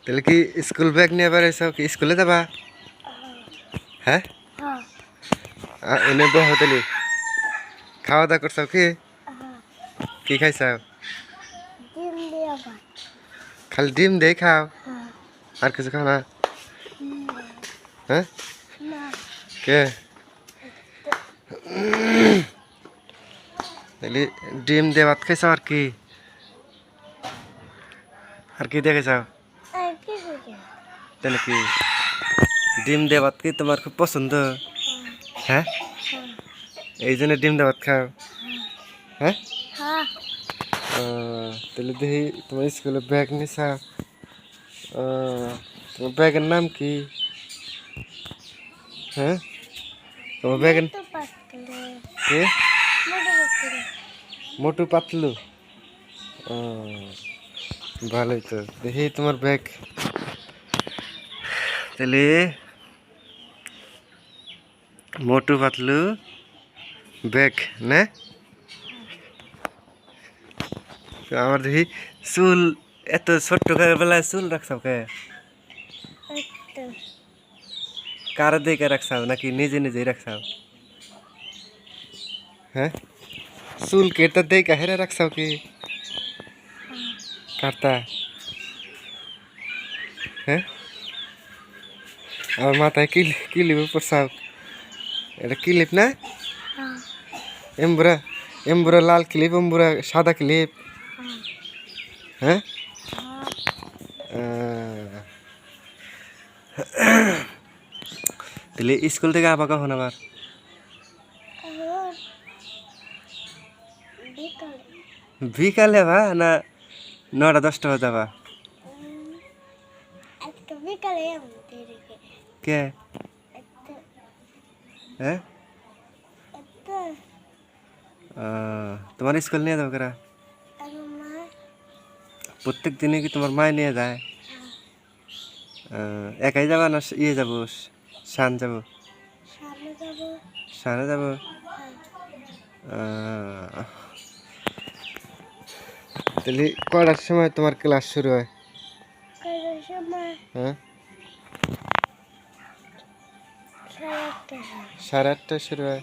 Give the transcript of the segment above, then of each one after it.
তাহলে কি school bag নিয়ে বেড়াইছ কি স্কুলে যাবা? হ্যাঁ এনে বহ তাহলে খাওয়া দাওয়া করছ কি কি খাইছ? খালি ডিম দিয়ে খাও আর কিছু খাও না? হ্যাঁ কে তাহলে ডিম দিয়ে ভাত খাইছ আর কি দেখেছ? তাহলে কি ডিম দিয়ে ভাত কি তোমার খুব পছন্দ? হ্যাঁ এই জন্য ডিম দিয়ে ভাত খাও? হ্যাঁ তাহলে দেখি তোমার স্কুলে ব্যাগ নিছ। তোমার ব্যাগের নাম কি? হ্যাঁ তোমার ব্যাগের কি? মোটু পাতলু। ভালোই তো দেখি তোমার ব্যাগ। তাহলে মোটু পাতলু ব্যাগ না? আমার দেখি চুল এত ছোট্ট বেলায় চুল রাখছাও কে? কার দেখে রাখছাও নাকি নিজে নিজেই রাখছাও? হ্যাঁ চুল কেটে দেখে হেরে রাখছাও কি কাটতা? হ্যাঁ আমার মাথায় কিলিপ পড়ছাও? এটা কিলিপ না? এমবুরা এমবুরা লাল ক্লিপ এমবুরা সাদা ক্লিপ। হ্যাঁ তাহলে স্কুল থেকে আবার কখন আবার? বিকালে বা না 9টা 10টা বাজে যাবা? কে হ্যাঁ তোমার স্কুল নিয়ে যাবো কেরা? প্রত্যেক দিনে কি তোমার মায় নিয়ে যায়? একাই যাবা না ইয়ে যাবো শান যাবো? শানে যাবো। তাহলে কটার সময় তোমার ক্লাস শুরু হয়? হ্যাঁ 8:30 শুরু হয়।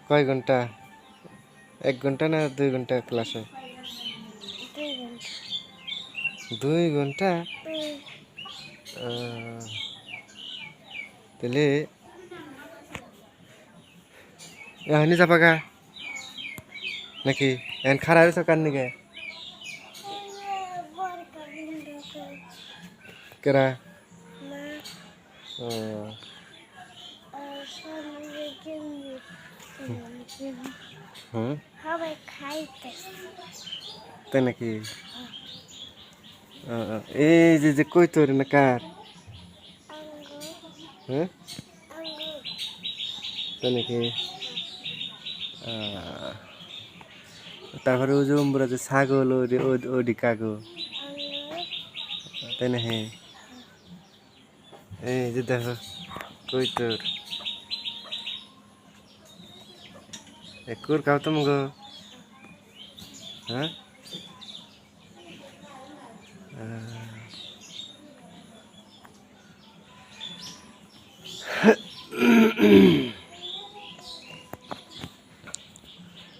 কয় ঘন্টা? 1 ঘন্টা না 2 ঘন্টা ক্লাস হয়? 2 ঘন্টা। তাহলে এখনই যাবা গা নাকি এখন খারাপ হয়েছ কার নিকে? কেরা? তাই নাকি? এই যে কই তোর না কার? হ্যাঁ তাই নাকি? তারপরে ওই যে উম্বরা যে ছাগল ওডি কাগো তাই না? হ্যাঁ এই যে দেখো কই তোর একুর কাউ তো মগো? হ্যাঁ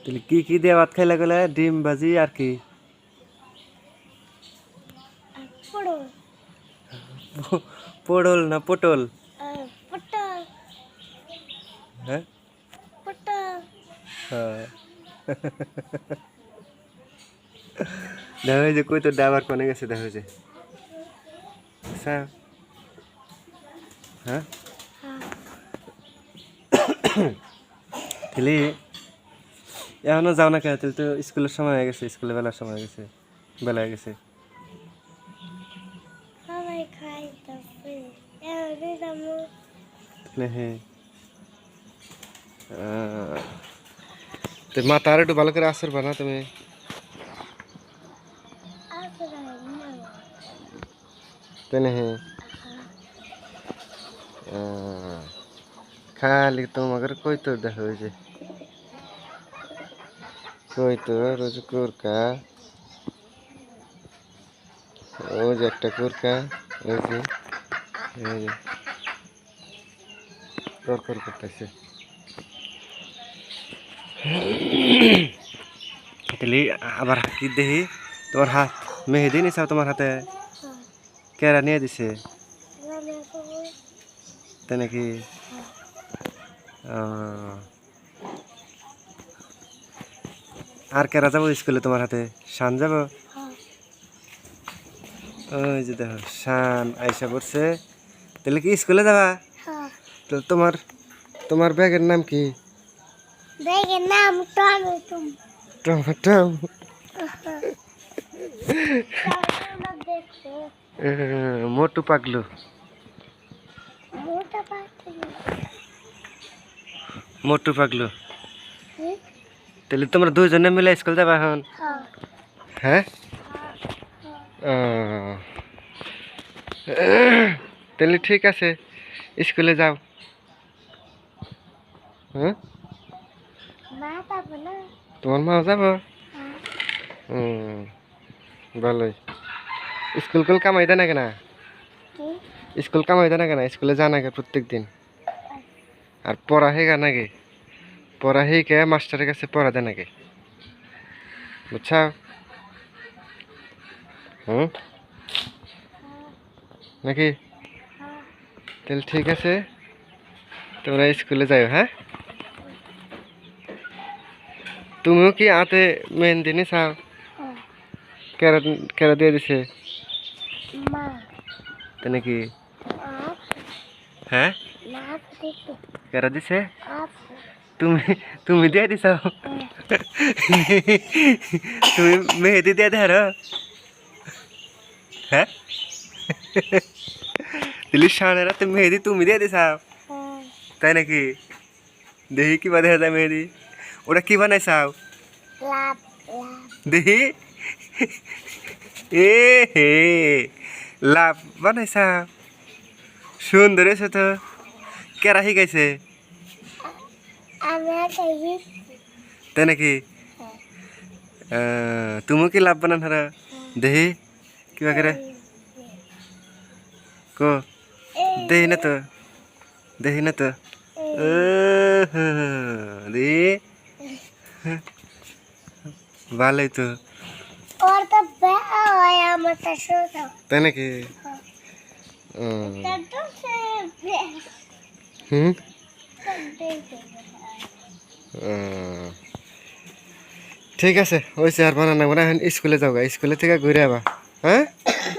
তাহলে কি দিয়ে ভাত খাইলা গেলে? ডিম ভাজি আর কি? পটল না পটল? হ্যাঁ দেখো যে কই তোর ডাবার কোনে গেছে দেখো যে হ্যাঁ তাহলে এখনো যাও না কেন? তাহলে তো স্কুলের সময় হয়ে গেছে, স্কুলে বেলার সময় হয়ে গেছে, বেলা হয়ে গেছে। হ্যাঁ তো মাথা আর একটু ভালো করে আসর বানা তুমি। তাই না? হ্যাঁ খালি তোমাকে কই তোর দেখো ওই যে কই তোর রোজ কোরকা। ওই যে একটা কুরকা, ওই যে এই যে কর করতেছে। তাহলে আবার কি দেখি তোমার হাত মেহেদি নিছাও তোমার হাতে কেরা নিয়ে দিছে তাই নাকি? আর কেরা যাবো স্কুলে তোমার হাতে? শান যাব? ওই যে দেখো শান আইসা পড়ছে। তাহলে কি স্কুলে যাবা? তো তোমার তোমার ব্যাগের নাম কি? ব্যাগের নাম টমেটম। টমেটম। মোটু পাগলু। মোটু পাগলু। তাহলে তোমরা দুইজনে মিলে স্কুল যাবা এখন? হ্যাঁ। তাহলে ঠিক আছে, স্কুলে যাও। হ্যাঁ, তোমার মা যাব? ভালোই। স্কুল কল কামাই দেয় না কেনা? স্কুল কামাই দেয় না কেনা? স্কুলে যা নাকি প্রত্যেক দিন? আর পড়া হেগা নাকি? পড়া হেগে মাস্টারের কাছে পড়া দেয় নাকি? বুঝছা? নাকি? তাহলে ঠিক আছে, তোমরা স্কুলে যাও। হ্যাঁ, তুমিও কি হাতে মেহেন্দি নিছাও? কেরা কেরা দিয়ে দিছে তাই নাকি? হ্যাঁ, কেরা দিছে? তুমি তুমি দিয়ে দিছাও? তুমি মেহেদি দিয়ে দেয়? হ্যাঁ, দিলি শানের রাতে মেহেদি তুমি দিয়ে দিছাও তাই নাকি? দেখি কিবা দেখা যায় মেহেদি। ওটা কি বানাইছাও দেখি? এ হে, লাভ বানাইছাও, সুন্দর হয়েছে তো। কেরা শিখাইছে তাই নাকি? তুমি কি লাভ বানান হারা দেখি কিবা করে কো? দেখি না তো, দেখি না তো। দেখি ভালোই তো। তাই নাকি? ঠিক আছে, ওইসে আর বানানো না, এখন স্কুলে যাও, স্কুলে থেকে ঘুরে আবা। হ্যাঁ।